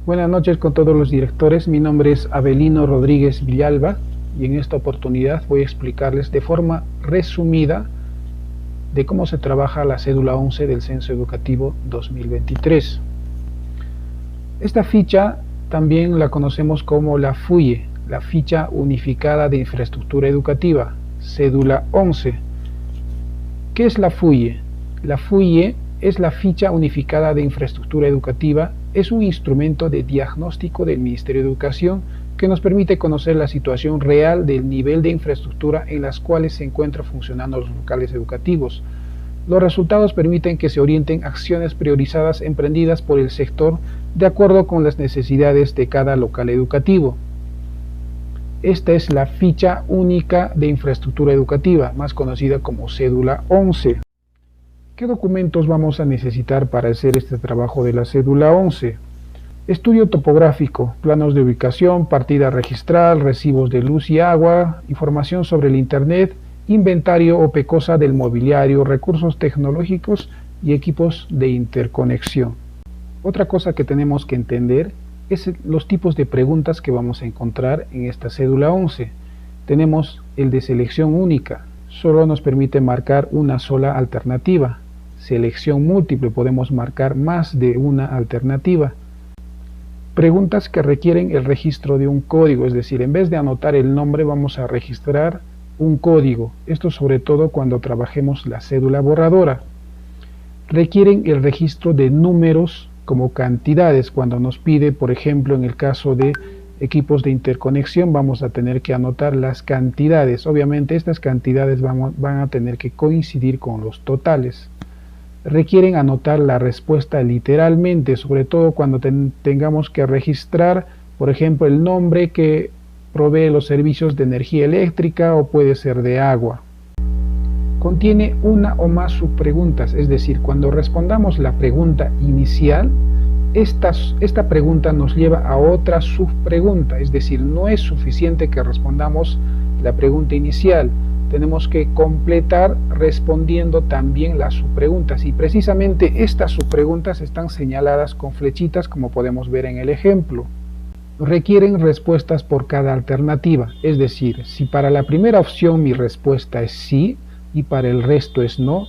Buenas noches con todos los directores, mi nombre es Avelino Rodríguez Villalba y en esta oportunidad voy a explicarles de forma resumida de cómo se trabaja la cédula 11 del Censo Educativo 2023. Esta ficha también la conocemos como la FUIE, la Ficha Unificada de Infraestructura Educativa, cédula 11. ¿Qué es la FUIE? La FUIE es la Ficha Unificada de Infraestructura Educativa. Es un instrumento de diagnóstico del Ministerio de Educación que nos permite conocer la situación real del nivel de infraestructura en las cuales se encuentran funcionando los locales educativos. Los resultados permiten que se orienten acciones priorizadas emprendidas por el sector de acuerdo con las necesidades de cada local educativo. Esta es la Ficha Única de Infraestructura Educativa, más conocida como cédula 11. ¿Qué documentos vamos a necesitar para hacer este trabajo de la cédula 11? Estudio topográfico, planos de ubicación, partida registral, recibos de luz y agua, información sobre el Internet, inventario o PECOSA del mobiliario, recursos tecnológicos y equipos de interconexión. Otra cosa que tenemos que entender es los tipos de preguntas que vamos a encontrar en esta cédula 11. Tenemos el de selección única, solo nos permite marcar una sola alternativa. Selección múltiple, podemos marcar más de una alternativa. Preguntas que requieren el registro de un código, es decir, en vez de anotar el nombre vamos a registrar un código. Esto sobre todo cuando trabajemos la cédula borradora. Requieren el registro de números como cantidades. Cuando nos pide, por ejemplo, en el caso de equipos de interconexión, vamos a tener que anotar las cantidades. Obviamente estas cantidades van a tener que coincidir con los totales. Requieren anotar la respuesta literalmente, sobre todo cuando tengamos que registrar, por ejemplo, el nombre que provee los servicios de energía eléctrica o puede ser de agua. Contiene una o más subpreguntas, es decir, cuando respondamos la pregunta inicial, esta pregunta nos lleva a otra subpregunta, es decir, no es suficiente que respondamos la pregunta inicial, tenemos que completar respondiendo también las subpreguntas y precisamente estas subpreguntas están señaladas con flechitas como podemos ver en el ejemplo. Requieren respuestas por cada alternativa, es decir, si para la primera opción mi respuesta es sí y para el resto es no,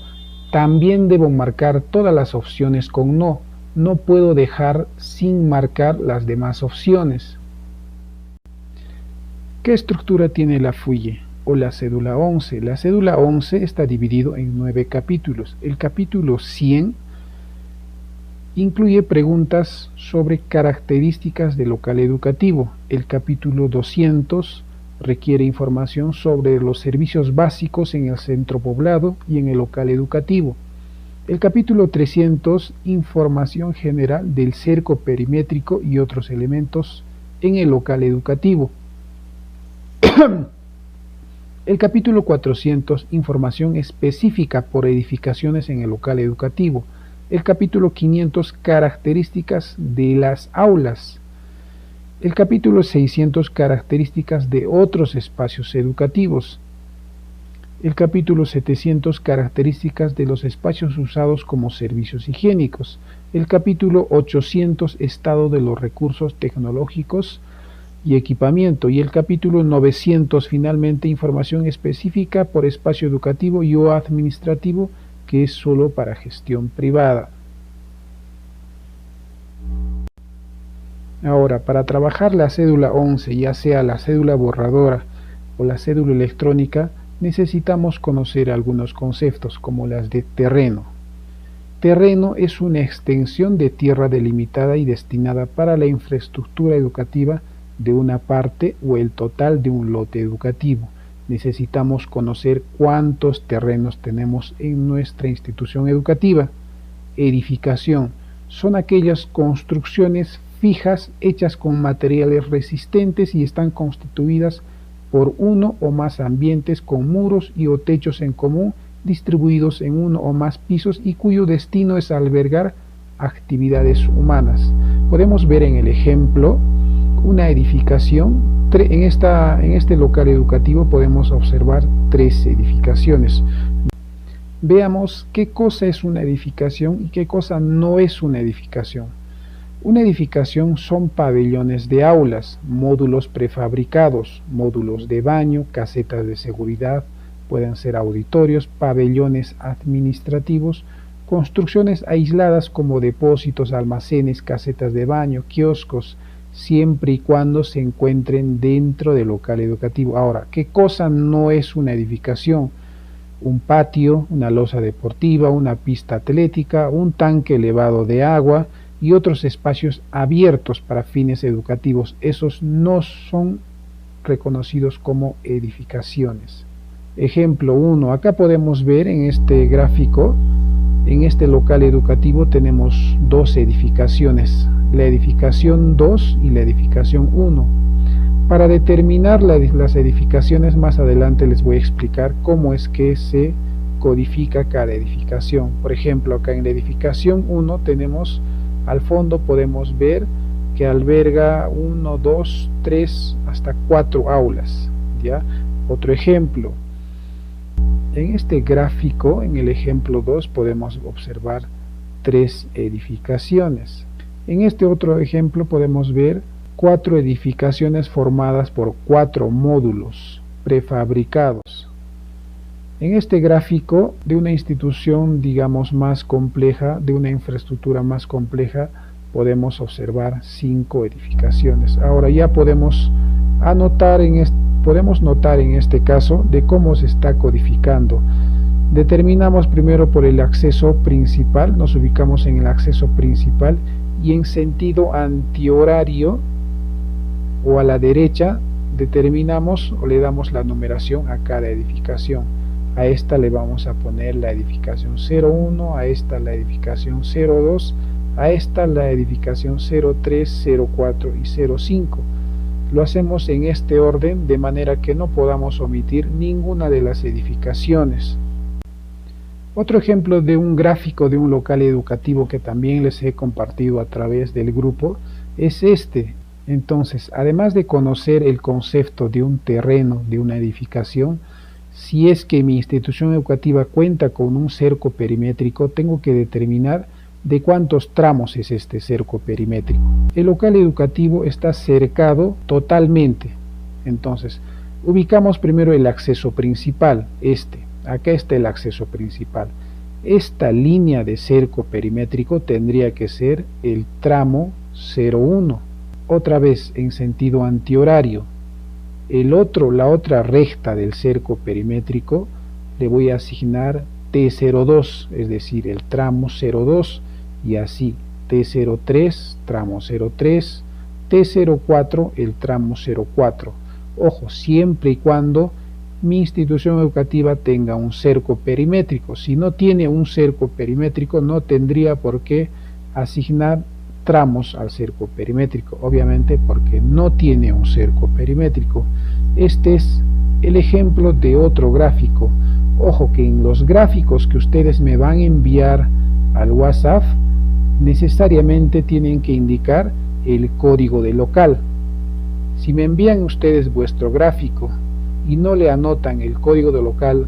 también debo marcar todas las opciones con no. No puedo dejar sin marcar las demás opciones. ¿Qué estructura tiene la FUIE o la cédula 11? La cédula 11 está dividido en 9 capítulos. El capítulo 100 incluye preguntas sobre características del local educativo. El capítulo 200 requiere información sobre los servicios básicos en el centro poblado y en el local educativo. El capítulo 300, información general del cerco perimétrico y otros elementos en el local educativo. El capítulo 400, información específica por edificaciones en el local educativo. El capítulo 500, características de las aulas. El capítulo 600, características de otros espacios educativos. El capítulo 700, características de los espacios usados como servicios higiénicos. El capítulo 800, estado de los recursos tecnológicos y equipamiento. Y el capítulo 900, finalmente, información específica por espacio educativo y o administrativo, que es solo para gestión privada. Ahora, para trabajar la cédula 11, ya sea la cédula borradora o la cédula electrónica, necesitamos conocer algunos conceptos como las de terreno. Terreno es una extensión de tierra delimitada y destinada para la infraestructura educativa de una parte o el total de un lote educativo. Necesitamos conocer cuántos terrenos tenemos en nuestra institución educativa. Edificación son aquellas construcciones fijas hechas con materiales resistentes y están constituidas por uno o más ambientes con muros y o techos en común distribuidos en uno o más pisos y cuyo destino es albergar actividades humanas. Podemos ver en el ejemplo una edificación. En este local educativo podemos observar 3 edificaciones. Veamos qué cosa es una edificación y qué cosa no es una edificación. Una edificación son pabellones de aulas, módulos prefabricados, módulos de baño, casetas de seguridad, pueden ser auditorios, pabellones administrativos, construcciones aisladas como depósitos, almacenes, casetas de baño, kioscos, siempre y cuando se encuentren dentro del local educativo. Ahora, ¿qué cosa no es una edificación? Un patio, una losa deportiva, una pista atlética, un tanque elevado de agua y otros espacios abiertos para fines educativos. Esos no son reconocidos como edificaciones. Ejemplo 1. Acá podemos ver en este gráfico, en este local educativo tenemos dos edificaciones, la edificación 2 y la edificación 1. Para determinar las edificaciones más adelante les voy a explicar cómo es que se codifica cada edificación. Por ejemplo, acá en la edificación 1 tenemos, al fondo podemos ver que alberga 1, 2, 3, hasta 4 aulas, ¿ya? Otro ejemplo. En este gráfico, en el ejemplo 2, podemos observar 3 edificaciones. En este otro ejemplo podemos ver 4 edificaciones formadas por 4 módulos prefabricados. En este gráfico de una institución, digamos, más compleja, de una infraestructura más compleja, podemos observar 5 edificaciones. Ahora ya podemos notar en este caso de cómo se está codificando. Determinamos primero por el acceso principal, nos ubicamos en el acceso principal y en sentido antihorario o a la derecha determinamos o le damos la numeración a cada edificación. A esta le vamos a poner la edificación 01, a esta la edificación 02, a esta la edificación 03, 04 y 05. Lo hacemos en este orden de manera que no podamos omitir ninguna de las edificaciones. Otro ejemplo de un gráfico de un local educativo que también les he compartido a través del grupo es este. Entonces, además de conocer el concepto de un terreno, de una edificación, si es que mi institución educativa cuenta con un cerco perimétrico, tengo que determinar de cuántos tramos es este cerco perimétrico. El local educativo está cercado totalmente. Entonces, ubicamos primero el acceso principal, acá está el acceso principal. Esta línea de cerco perimétrico tendría que ser el tramo 01. Otra vez en sentido antihorario. La otra recta del cerco perimétrico le voy a asignar T02, es decir, el tramo 02, y así T03, tramo 03, T04, el tramo 04. Ojo, siempre y cuando mi institución educativa tenga un cerco perimétrico. Si no tiene un cerco perimétrico, no tendría por qué asignar tramos al cerco perimétrico, obviamente porque no tiene un cerco perimétrico. Este es el ejemplo de otro gráfico. Ojo que en los gráficos que ustedes me van a enviar al WhatsApp, necesariamente tienen que indicar el código de local. Si me envían ustedes vuestro gráfico y no le anotan el código de local,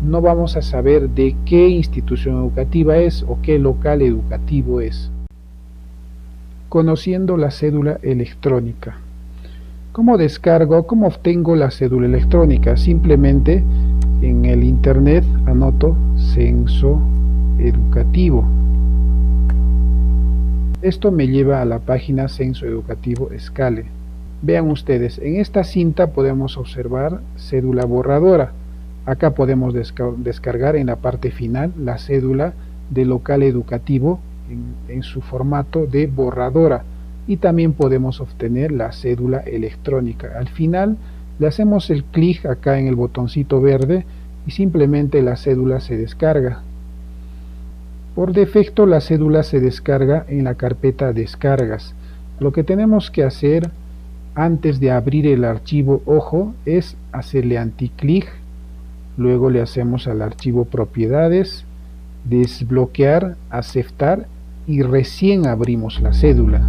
no vamos a saber de qué institución educativa es o qué local educativo es. Conociendo la cédula electrónica. ¿Cómo obtengo la cédula electrónica? Simplemente en el internet anoto censo educativo. Esto me lleva a la página Censo Educativo Escale. Vean ustedes, en esta cinta podemos observar cédula borradora. Acá podemos descargar en la parte final la cédula del local educativo en su formato de borradora, y también podemos obtener la cédula electrónica. Al final le hacemos el clic acá en el botoncito verde y simplemente la cédula se descarga. Por defecto la cédula se descarga en la carpeta descargas. Lo que tenemos que hacer antes de abrir el archivo, ojo, es hacerle anticlic, luego le hacemos al archivo propiedades, desbloquear, aceptar y recién abrimos la cédula.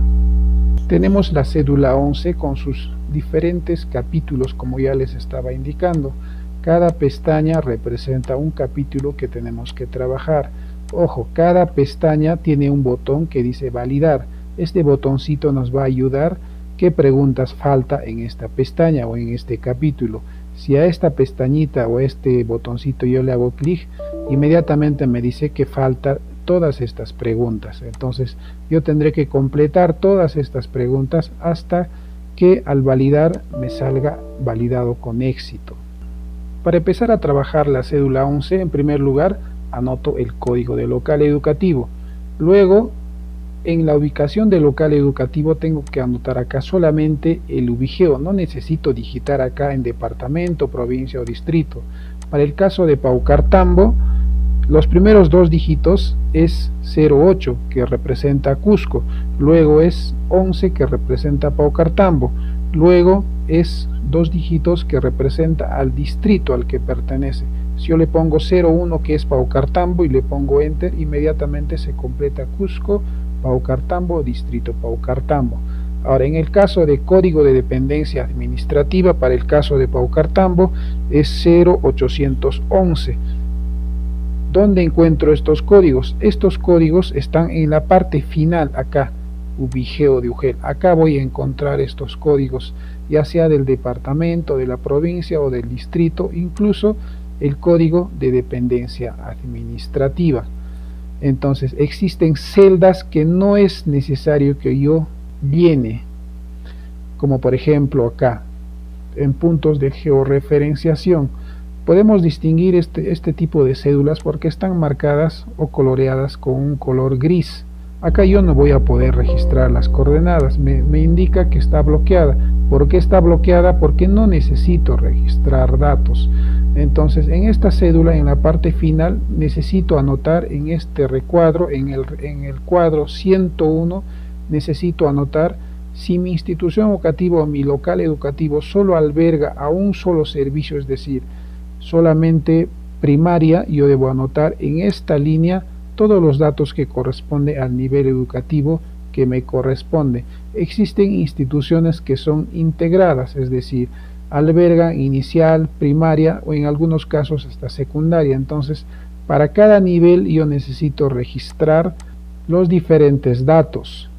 Tenemos la cédula 11 con sus diferentes capítulos, como ya les estaba indicando. Cada pestaña representa un capítulo que tenemos que trabajar. Ojo, cada pestaña tiene un botón que dice validar. Este botoncito nos va a ayudar qué preguntas falta en esta pestaña o en este capítulo. Si a esta pestañita o este botoncito yo le hago clic, inmediatamente me dice que falta todas estas preguntas. Entonces yo tendré que completar todas estas preguntas hasta que al validar me salga validado con éxito. Para empezar a trabajar la cédula 11, en primer lugar anoto el código de local educativo. Luego, en la ubicación del local educativo tengo que anotar acá solamente el ubigeo, no necesito digitar acá en departamento, provincia o distrito. Para el caso de Paucartambo, los primeros dos dígitos es 08 que representa Cusco, luego es 11 que representa Paucartambo, luego es dos dígitos que representa al distrito al que pertenece. Si yo le pongo 01 que es Paucartambo y le pongo enter, inmediatamente se completa Cusco, Paucartambo, distrito Paucartambo. Ahora, en el caso de código de dependencia administrativa, para el caso de Paucartambo es 0811. ¿Dónde encuentro estos códigos? Estos códigos están en la parte final acá, ubigeo de UGEL. Acá voy a encontrar estos códigos, ya sea del departamento, de la provincia o del distrito, incluso el código de dependencia administrativa. Entonces existen celdas que no es necesario que yo llene, como por ejemplo acá en puntos de georreferenciación. Podemos distinguir este tipo de cédulas porque están marcadas o coloreadas con un color gris. Acá yo no voy a poder registrar las coordenadas, me indica que está bloqueada. ¿Por qué está bloqueada? Porque no necesito registrar datos. Entonces en esta cédula, en la parte final, necesito anotar en este recuadro, en el cuadro 101, necesito anotar si mi institución educativa o mi local educativo solo alberga a un solo servicio, es decir, solamente primaria. Yo debo anotar en esta línea todos los datos que corresponde al nivel educativo que me corresponde. Existen instituciones que son integradas, es decir, albergan inicial, primaria o en algunos casos hasta secundaria. Entonces, para cada nivel yo necesito registrar los diferentes datos.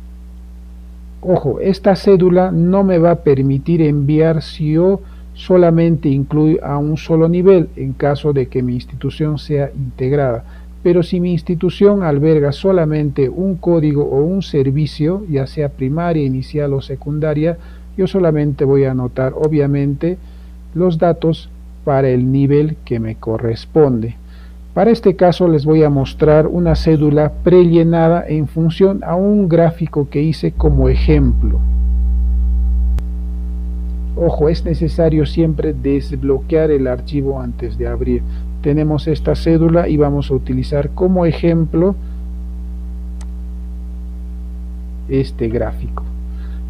Ojo, esta cédula no me va a permitir enviar si yo solamente incluyo a un solo nivel en caso de que mi institución sea integrada. Pero si mi institución alberga solamente un código o un servicio, ya sea primaria, inicial o secundaria, yo solamente voy a anotar obviamente los datos para el nivel que me corresponde. Para este caso les voy a mostrar una cédula prellenada en función a un gráfico que hice como ejemplo. Ojo, es necesario siempre desbloquear el archivo antes de abrir. Tenemos esta cédula y vamos a utilizar como ejemplo este gráfico.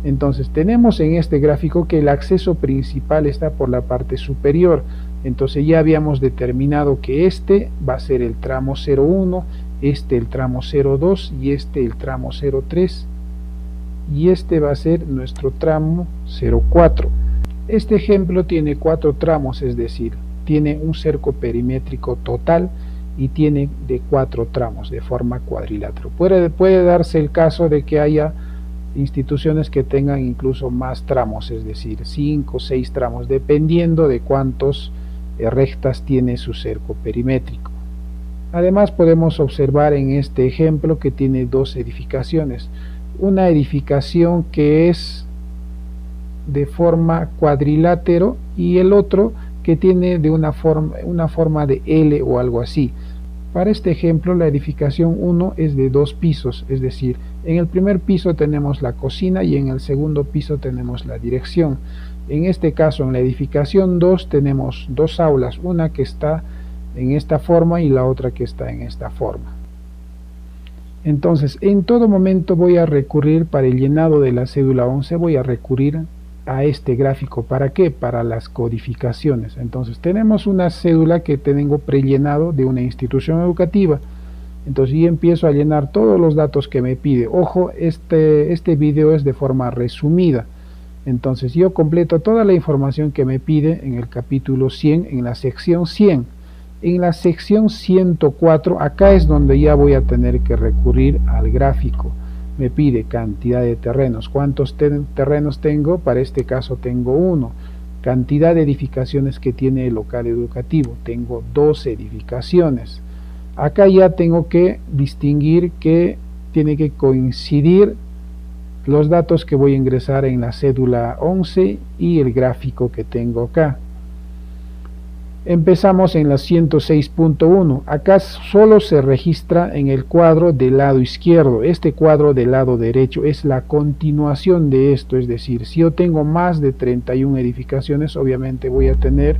Entonces tenemos en este gráfico que el acceso principal está por la parte superior. Entonces ya habíamos determinado que este va a ser el tramo 01, este el tramo 02 y este el tramo 03 y este va a ser nuestro tramo 04. Este ejemplo tiene 4 tramos, es decir, tiene un cerco perimétrico total y tiene de 4 tramos de forma cuadrilátero. Puede darse el caso de que haya instituciones que tengan incluso más tramos, es decir, 5 o 6 tramos, dependiendo de cuántos rectas tiene su cerco perimétrico. Además podemos observar en este ejemplo que tiene 2 edificaciones. Una edificación que es de forma cuadrilátero y el otro que tiene de una forma de L o algo así. Para este ejemplo la edificación 1 es de 2 pisos, es decir, en el primer piso tenemos la cocina y en el segundo piso tenemos la dirección. En este caso en la edificación 2 tenemos 2 aulas, una que está en esta forma y la otra que está en esta forma. Entonces en todo momento voy a recurrir para el llenado de la cédula 11, voy a recurrir a este gráfico. ¿Para qué? Para las codificaciones. Entonces tenemos una cédula que tengo prellenado de una institución educativa. Entonces yo empiezo a llenar todos los datos que me pide. Ojo, este video es de forma resumida. Entonces yo completo toda la información que me pide en el capítulo 100, en la sección 100. En la sección 104, acá es donde ya voy a tener que recurrir al gráfico. me pide cantidad de terrenos. ¿Cuántos terrenos tengo? Para este caso tengo 1. Cantidad de edificaciones que tiene el local educativo. Tengo 2 edificaciones. Acá ya tengo que distinguir que tiene que coincidir los datos que voy a ingresar en la cédula 11 y el gráfico que tengo acá. Empezamos en la 106.1. Acá solo se registra en el cuadro del lado izquierdo. Este cuadro del lado derecho es la continuación de esto, es decir, si yo tengo más de 31 edificaciones, obviamente voy a tener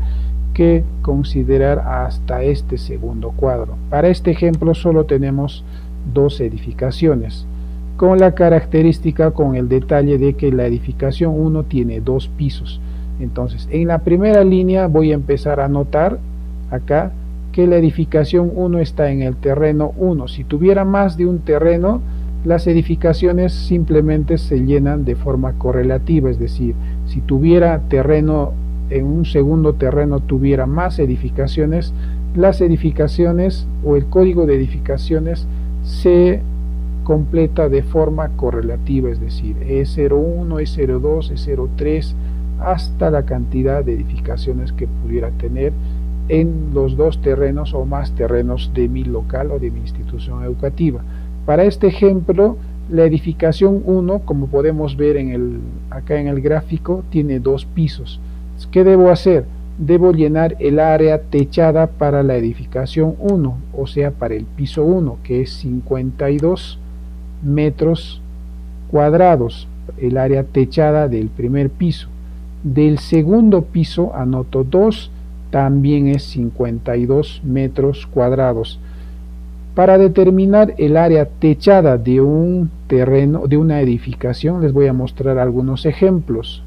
que considerar hasta este segundo cuadro. Para este ejemplo solo tenemos 2 edificaciones, con la característica, con el detalle de que la edificación 1 tiene 2 pisos. Entonces, en la primera línea voy a empezar a anotar acá que la edificación 1 está en el terreno 1. Si tuviera más de un terreno, las edificaciones simplemente se llenan de forma correlativa, es decir, si tuviera terreno, en un segundo terreno tuviera más edificaciones, las edificaciones o el código de edificaciones se completa de forma correlativa, es decir, E01, E02, E03, hasta la cantidad de edificaciones que pudiera tener en los 2 terrenos o más terrenos de mi local o de mi institución educativa. Para este ejemplo, la edificación 1, como podemos ver acá en el gráfico, tiene 2 pisos. ¿Qué debo hacer? Debo llenar el área techada para la edificación 1, o sea, para el piso 1, que es 52 metros cuadrados, el área techada del primer piso. Del segundo piso anoto 2, también es 52 metros cuadrados. Para determinar el área techada de un terreno, de una edificación, les voy a mostrar algunos ejemplos.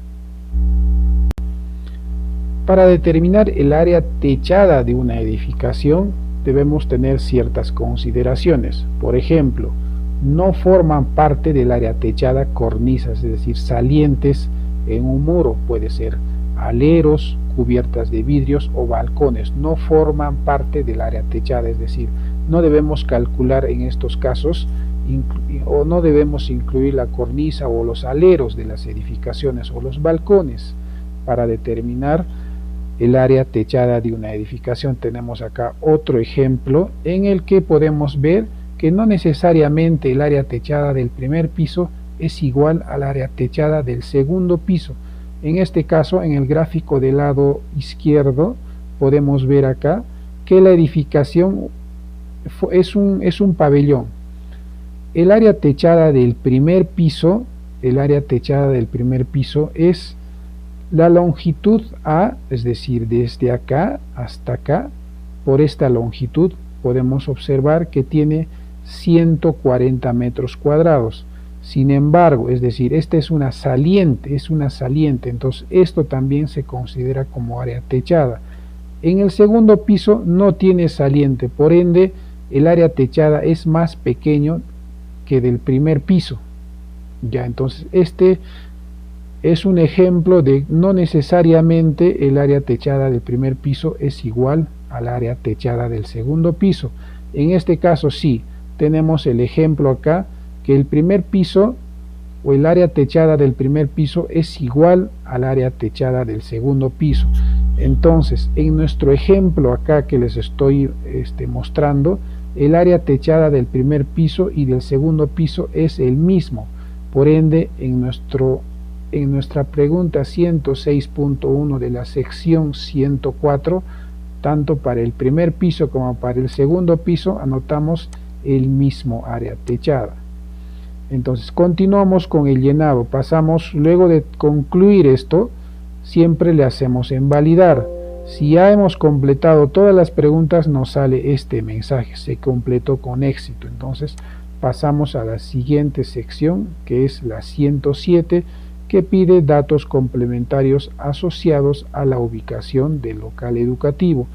Para determinar el área techada de una edificación, debemos tener ciertas consideraciones. Por ejemplo, no forman parte del área techada cornisas, es decir, salientes en un muro, puede ser aleros, cubiertas de vidrios o balcones, no forman parte del área techada, es decir, no debemos calcular en estos casos o no debemos incluir la cornisa o los aleros de las edificaciones o los balcones para determinar el área techada de una edificación. Tenemos acá otro ejemplo en el que podemos ver que no necesariamente el área techada del primer piso es igual al área techada del segundo piso. En este caso, en el gráfico del lado izquierdo, podemos ver acá que la edificación es un pabellón. El área techada del primer piso, es la longitud A, es decir, desde acá hasta acá. Por esta longitud podemos observar que tiene 140 metros cuadrados. Sin embargo, es decir, esta es una saliente, entonces esto también se considera como área techada. En el segundo piso no tiene saliente, por ende el área techada es más pequeño que del primer piso. Ya, entonces este es un ejemplo de no necesariamente el área techada del primer piso es igual al área techada del segundo piso. En este caso sí, tenemos el ejemplo acá que el primer piso o el área techada del primer piso es igual al área techada del segundo piso. Entonces, en nuestro ejemplo acá que les estoy mostrando, el área techada del primer piso y del segundo piso es el mismo. Por ende, en nuestra pregunta 106.1 de la sección 104, tanto para el primer piso como para el segundo piso anotamos el mismo área techada. Entonces continuamos con el llenado, pasamos, luego de concluir esto, siempre le hacemos en validar. Si ya hemos completado todas las preguntas, nos sale este mensaje, se completó con éxito. Entonces pasamos a la siguiente sección, que es la 107, que pide datos complementarios asociados a la ubicación del local educativo,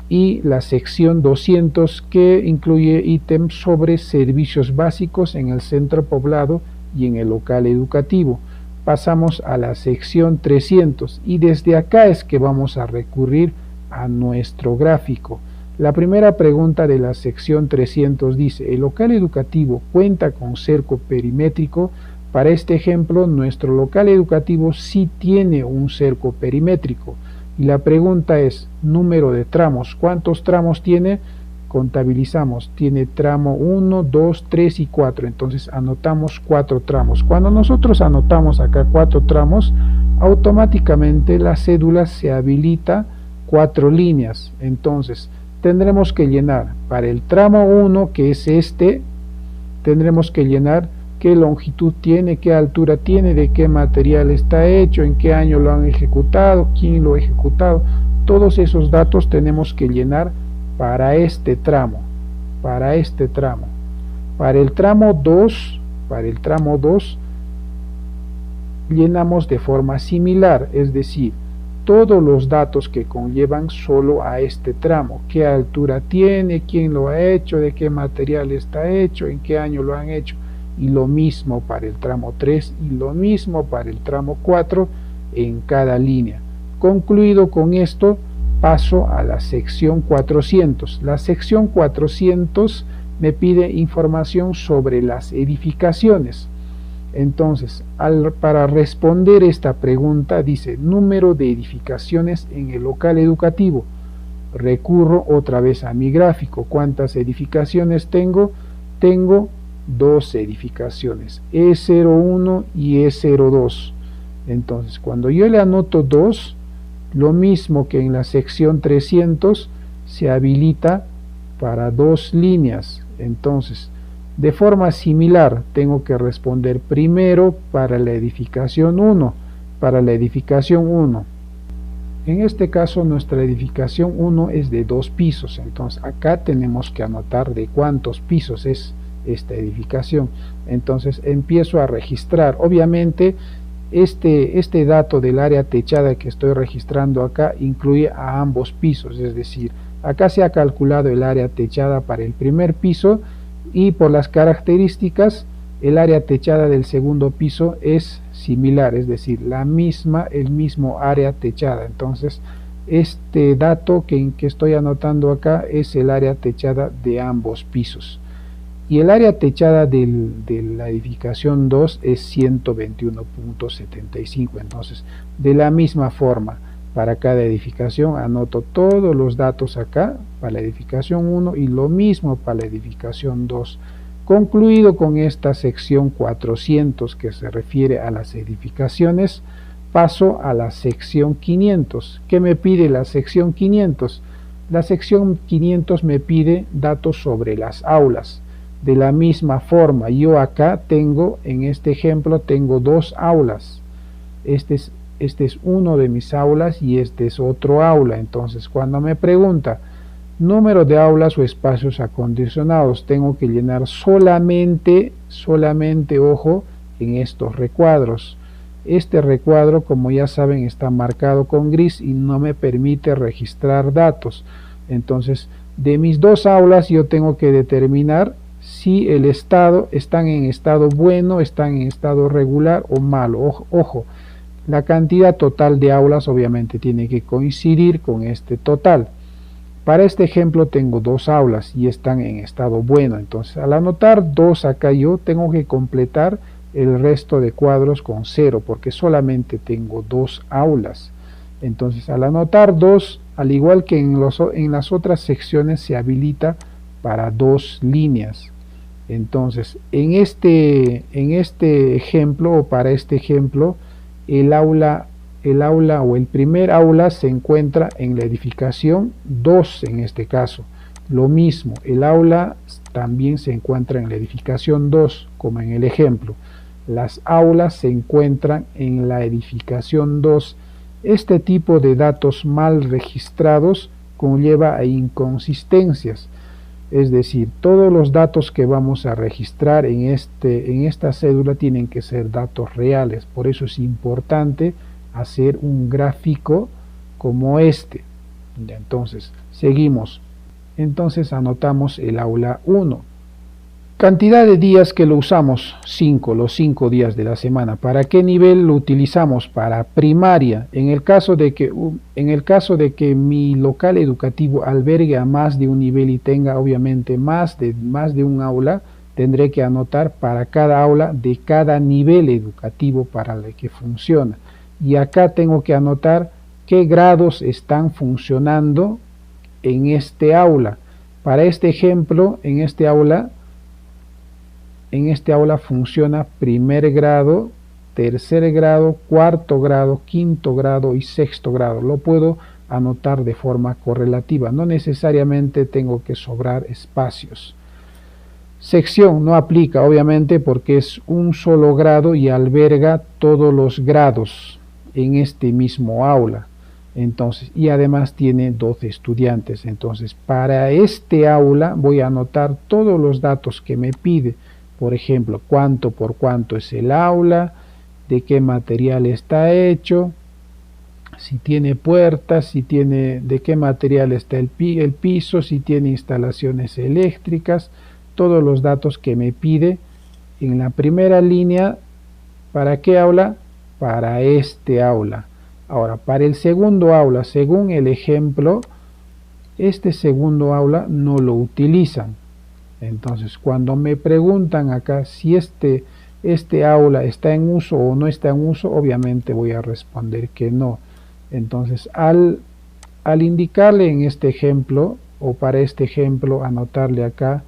y la sección 200, que incluye ítems sobre servicios básicos en el centro poblado y en el local educativo. Pasamos a la sección 300 y desde acá es que vamos a recurrir a nuestro gráfico. La primera pregunta de la sección 300 dice, ¿el local educativo cuenta con cerco perimétrico? Para este ejemplo, nuestro local educativo sí tiene un cerco perimétrico. Y la pregunta es, número de tramos. ¿Cuántos tramos tiene? Contabilizamos. Tiene tramo 1, 2, 3 y 4. Entonces anotamos 4 tramos. Cuando nosotros anotamos acá 4 tramos, automáticamente la cédula se habilita 4 líneas. Entonces, tendremos que llenar para el tramo 1, que es este, tendremos que llenar qué longitud tiene, qué altura tiene, de qué material está hecho, en qué año lo han ejecutado, quién lo ha ejecutado. Todos esos datos tenemos que llenar para este tramo, para este tramo. Para el tramo 2, llenamos de forma similar, es decir, todos los datos que conllevan solo a este tramo, qué altura tiene, quién lo ha hecho, de qué material está hecho, en qué año lo han hecho, y lo mismo para el tramo 3 y lo mismo para el tramo 4 en cada línea. Concluido con esto, paso a la sección 400. La sección 400 me pide información sobre las edificaciones. Entonces, para responder esta pregunta, dice número de edificaciones en el local educativo. Recurro otra vez a mi gráfico. ¿Cuántas edificaciones tengo? Tengo 2 edificaciones, E01 y E02. Entonces, cuando yo le anoto 2, lo mismo que en la sección 300, se habilita para 2 líneas. Entonces, de forma similar, tengo que responder primero para la edificación 1, En este caso, nuestra edificación 1 es de 2 pisos, entonces acá tenemos que anotar de cuántos pisos es esta edificación. Entonces empiezo a registrar. Obviamente, este dato del área techada que estoy registrando acá incluye a ambos pisos, es decir, acá se ha calculado el área techada para el primer piso, y por las características el área techada del segundo piso es similar, es decir, el mismo área techada. Entonces este dato que estoy anotando acá es el área techada de ambos pisos, y el área techada de la edificación 2 es 121.75. entonces de la misma forma, para cada edificación anoto todos los datos acá para la edificación 1 y lo mismo para la edificación 2. Concluido con esta sección 400 que se refiere a las edificaciones, paso a la sección 500. ¿Qué me pide la sección 500? La sección 500 me pide datos sobre las aulas. De la misma forma, yo acá tengo, en este ejemplo, tengo 2 aulas. Este es uno de mis aulas y este es otro aula. Entonces, cuando me pregunta número de aulas o espacios acondicionados, tengo que llenar solamente, ojo, en estos recuadros. Este recuadro, como ya saben, está marcado con gris y no me permite registrar datos. Entonces, de mis 2 aulas yo tengo que determinar si están en estado bueno, están en estado regular o malo. Ojo, la cantidad total de aulas obviamente tiene que coincidir con este total. Para este ejemplo tengo 2 aulas y están en estado bueno. Entonces, al anotar 2 acá, yo tengo que completar el resto de cuadros con 0 porque solamente tengo 2 aulas. Entonces, al anotar 2, al igual que en las otras secciones, se habilita para 2 líneas. Entonces, en este ejemplo, o para este ejemplo, el aula o el primer aula se encuentra en la edificación 2 en este caso. Lo mismo, el aula también se encuentra en la edificación 2, como en el ejemplo. Las aulas se encuentran en la edificación 2. Este tipo de datos mal registrados conlleva a inconsistencias. Es decir, todos los datos que vamos a registrar en esta cédula tienen que ser datos reales. Por eso es importante hacer un gráfico como este. Entonces, seguimos. Entonces anotamos el aula 1. Cantidad de días que lo usamos, 5, los 5 días de la semana. ¿Para qué nivel lo utilizamos? Para primaria. En el caso de que mi local educativo albergue a más de un nivel y tenga obviamente más de un aula, tendré que anotar para cada aula de cada nivel educativo para el que funciona. Y acá tengo que anotar qué grados están funcionando en este aula. Para este ejemplo, en este aula funciona primer grado, tercer grado, cuarto grado, quinto grado y sexto grado. Lo puedo anotar de forma correlativa. No necesariamente tengo que sobrar espacios. Sección no aplica, obviamente, porque es un solo grado y alberga todos los grados en este mismo aula. Entonces, y además tiene 12 estudiantes. Entonces, para este aula voy a anotar todos los datos que me pide. Por ejemplo, cuánto por cuánto es el aula, de qué material está hecho, si tiene puertas, de qué material está el piso, si tiene instalaciones eléctricas, todos los datos que me pide en la primera línea. ¿Para qué aula? Para este aula. Ahora, para el segundo aula, según el ejemplo, este segundo aula no lo utilizan. Entonces, cuando me preguntan acá si este aula está en uso o no está en uso, obviamente voy a responder que no. Entonces, al indicarle en este ejemplo, o para este ejemplo, anotarle acá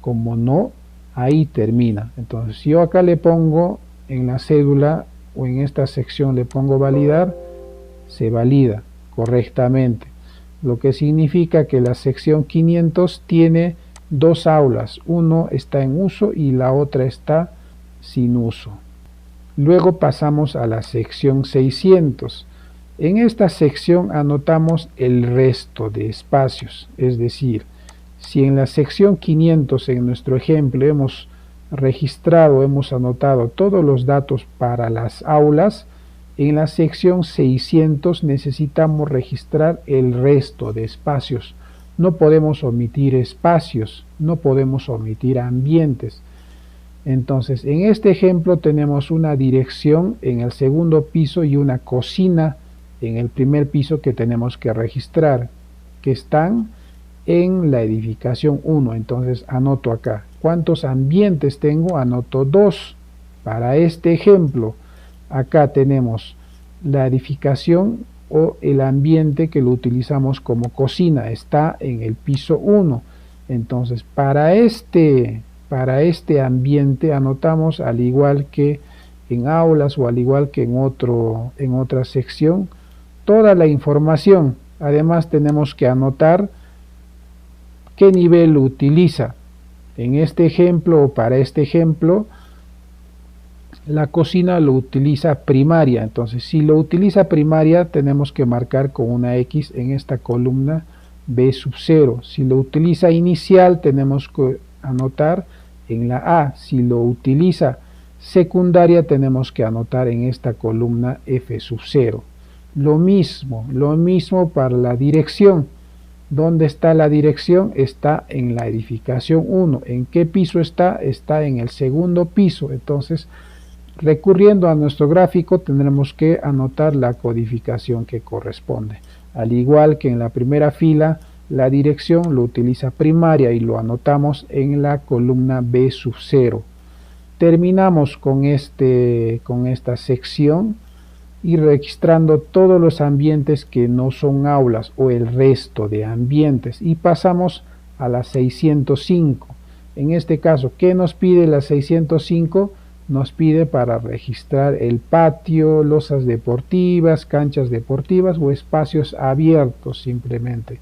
como no, ahí termina. Entonces, si yo acá le pongo en la cédula o en esta sección le pongo validar, se valida correctamente. Lo que significa que la sección 500 tiene dos aulas, uno está en uso y la otra está sin uso. Luego pasamos a la sección 600. En esta sección anotamos el resto de espacios, es decir, si en la sección 500 en nuestro ejemplo hemos anotado todos los datos para las aulas, en la sección 600 necesitamos registrar el resto de espacios. No podemos omitir espacios, no podemos omitir ambientes. Entonces, en este ejemplo tenemos una dirección en el segundo piso y una cocina en el primer piso que tenemos que registrar, que están en la edificación 1. Entonces, anoto acá. ¿Cuántos ambientes tengo? Anoto 2. Para este ejemplo, acá tenemos la edificación o el ambiente que lo utilizamos como cocina, está en el piso 1. Entonces, para este ambiente anotamos, al igual que en aulas o al igual que en otra sección, toda la información. Además, tenemos que anotar qué nivel lo utiliza. En este ejemplo o para este ejemplo, la cocina lo utiliza primaria. Entonces, si lo utiliza primaria, tenemos que marcar con una X en esta columna B sub 0. Si lo utiliza inicial, tenemos que anotar en la A. Si lo utiliza secundaria, tenemos que anotar en esta columna F sub 0. Lo mismo para la dirección. ¿Dónde está la dirección? Está en la edificación 1. ¿En qué piso está? Está en el segundo piso. Entonces, recurriendo a nuestro gráfico, tendremos que anotar la codificación que corresponde. Al igual que en la primera fila, la dirección lo utiliza primaria y lo anotamos en la columna B sub 0. Terminamos con esta sección y registrando todos los ambientes que no son aulas o el resto de ambientes, y pasamos a la 605. En este caso, ¿qué nos pide la 605? Nos pide para registrar el patio, losas deportivas, canchas deportivas o espacios abiertos simplemente.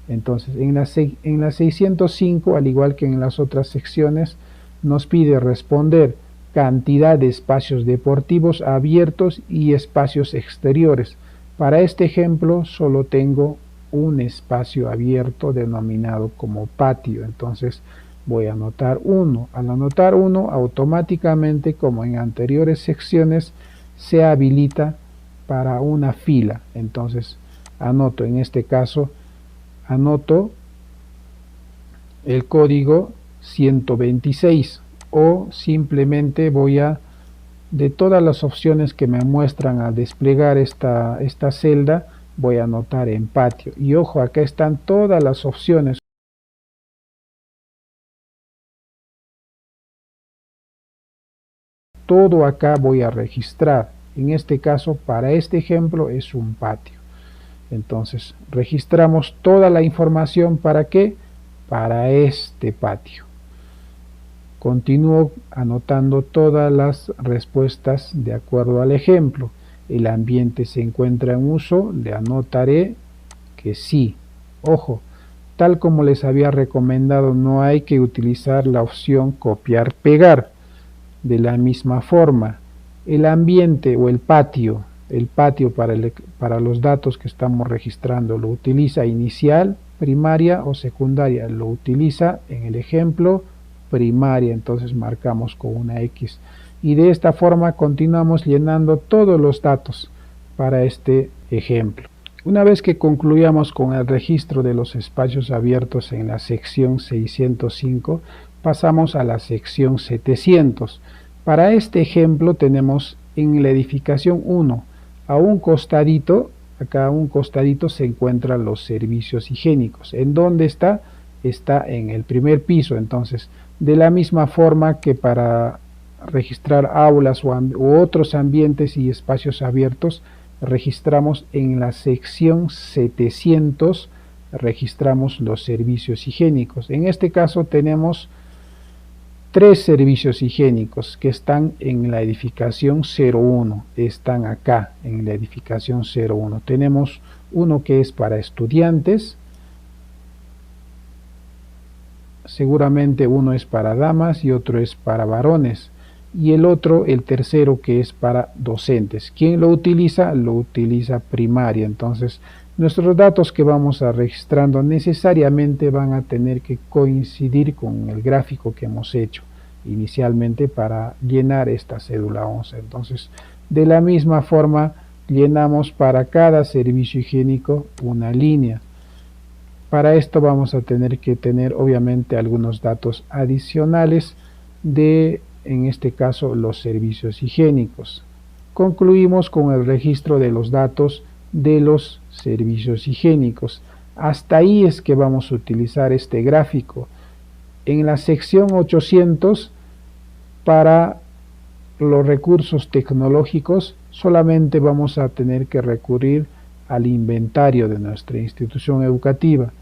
Entonces, en la 605, al igual que en las otras secciones, nos pide responder cantidad de espacios deportivos abiertos y espacios exteriores. Para este ejemplo, solo tengo un espacio abierto denominado como patio. Entonces, voy a anotar 1. Al anotar 1, automáticamente, como en anteriores secciones, se habilita para una fila. Entonces, anoto, en este caso, anoto el código 126, o simplemente voy a, de todas las opciones que me muestran al desplegar esta celda, voy a anotar en patio. Y ojo, acá están todas las opciones. Todo acá voy a registrar. En este caso, para este ejemplo, es un patio. Entonces, registramos toda la información. ¿Para qué? Para este patio. Continúo anotando todas las respuestas de acuerdo al ejemplo. El ambiente se encuentra en uso, le anotaré que sí. Ojo, tal como les había recomendado, no hay que utilizar la opción copiar-pegar. De la misma forma, el ambiente o el patio para los datos que estamos registrando, lo utiliza inicial, primaria o secundaria. Lo utiliza en el ejemplo primaria, entonces marcamos con una X. Y de esta forma continuamos llenando todos los datos para este ejemplo. Una vez que concluyamos con el registro de los espacios abiertos en la sección 605, pasamos a la sección 700. Para este ejemplo tenemos en la edificación 1, a un costadito, acá a un costadito se encuentran los servicios higiénicos. ¿En dónde está? Está en el primer piso. Entonces, de la misma forma que para registrar aulas u otros ambientes y espacios abiertos, registramos en la sección 700, registramos los servicios higiénicos. En este caso tenemos 3 servicios higiénicos que están en la edificación 01, están acá en la edificación 01. Tenemos uno que es para estudiantes, seguramente uno es para damas y otro es para varones, y el otro, el tercero, que es para docentes. ¿Quién lo utiliza? Lo utiliza primaria. Entonces, nuestros datos que vamos a registrando necesariamente van a tener que coincidir con el gráfico que hemos hecho inicialmente para llenar esta cédula 11. Entonces, de la misma forma, llenamos para cada servicio higiénico una línea. Para esto vamos a tener que tener obviamente algunos datos adicionales de, en este caso, los servicios higiénicos. Concluimos con el registro de los datos de los servicios higiénicos. Hasta ahí es que vamos a utilizar este gráfico. En la sección 800, para los recursos tecnológicos, solamente vamos a tener que recurrir al inventario de nuestra institución educativa.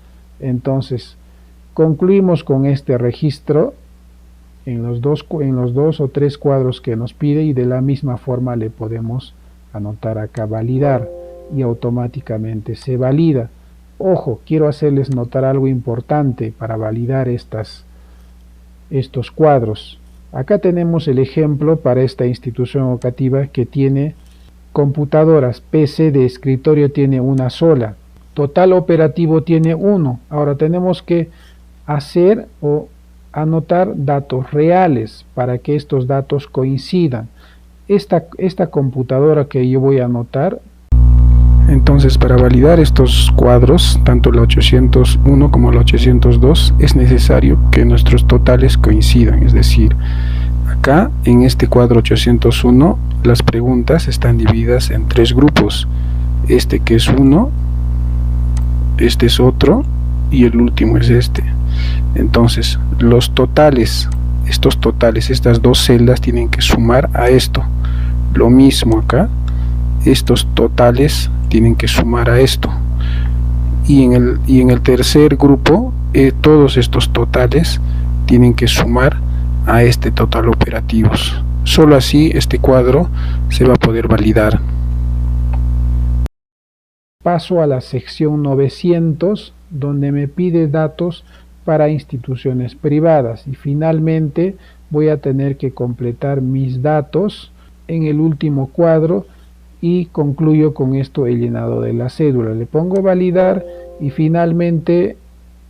Entonces, concluimos con este registro en los dos o tres cuadros que nos pide, y de la misma forma le podemos anotar acá validar y automáticamente se valida. Ojo, quiero hacerles notar algo importante para validar estos cuadros. Acá tenemos el ejemplo para esta institución educativa que tiene computadoras. PC de escritorio tiene una sola, total operativo tiene 1. Ahora tenemos que hacer o anotar datos reales para que estos datos coincidan. Esta computadora que yo voy a anotar, entonces para validar estos cuadros, tanto la 801 como la 802, es necesario que nuestros totales coincidan. Es decir, acá en este cuadro 801 las preguntas están divididas en 3 grupos. Este que es 1, este es otro y el último es este. Entonces los totales, estas 2 celdas tienen que sumar a esto. Lo mismo acá, estos totales tienen que sumar a esto, y en el tercer grupo todos estos totales tienen que sumar a este total operativos. Solo así este cuadro se va a poder validar. Paso a la sección 900, donde me pide datos para instituciones privadas, y finalmente voy a tener que completar mis datos en el último cuadro, y concluyo con esto el llenado de la cédula. Le pongo validar y finalmente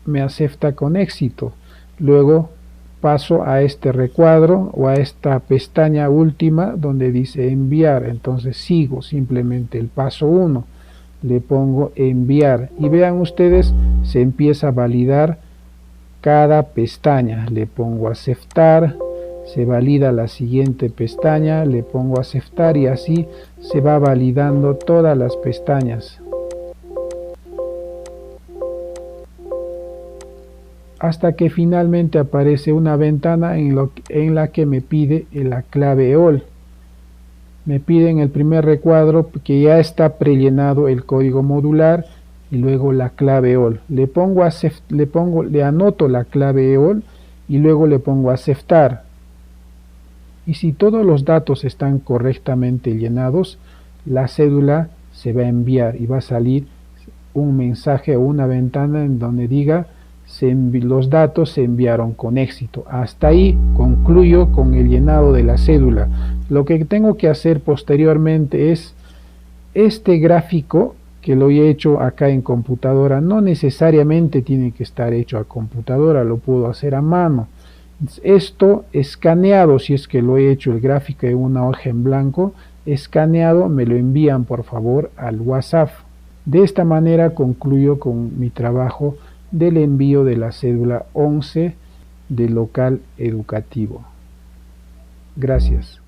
me acepta con éxito. Luego paso a este recuadro o a esta pestaña última donde dice enviar. Entonces sigo simplemente el paso 1, le pongo enviar y vean ustedes, se empieza a validar cada pestaña. Le pongo aceptar, se valida la siguiente pestaña, le pongo aceptar y así se va validando todas las pestañas hasta que finalmente aparece una ventana en la que me pide la clave EOL. Me pide en el primer recuadro que ya está prellenado el código modular y luego la clave EOL. Le anoto la clave EOL y luego le pongo aceptar. Y si todos los datos están correctamente llenados, la cédula se va a enviar y va a salir un mensaje o una ventana en donde diga los datos se enviaron con éxito. Hasta ahí concluyo con el llenado de la cédula. Lo que tengo que hacer posteriormente es este gráfico que lo he hecho acá en computadora. No necesariamente tiene que estar hecho a computadora, lo puedo hacer a mano. Esto escaneado, si es que lo he hecho el gráfico en una hoja en blanco, escaneado me lo envían por favor al WhatsApp. De esta manera concluyo con mi trabajo del envío de la cédula 11 del local educativo. Gracias.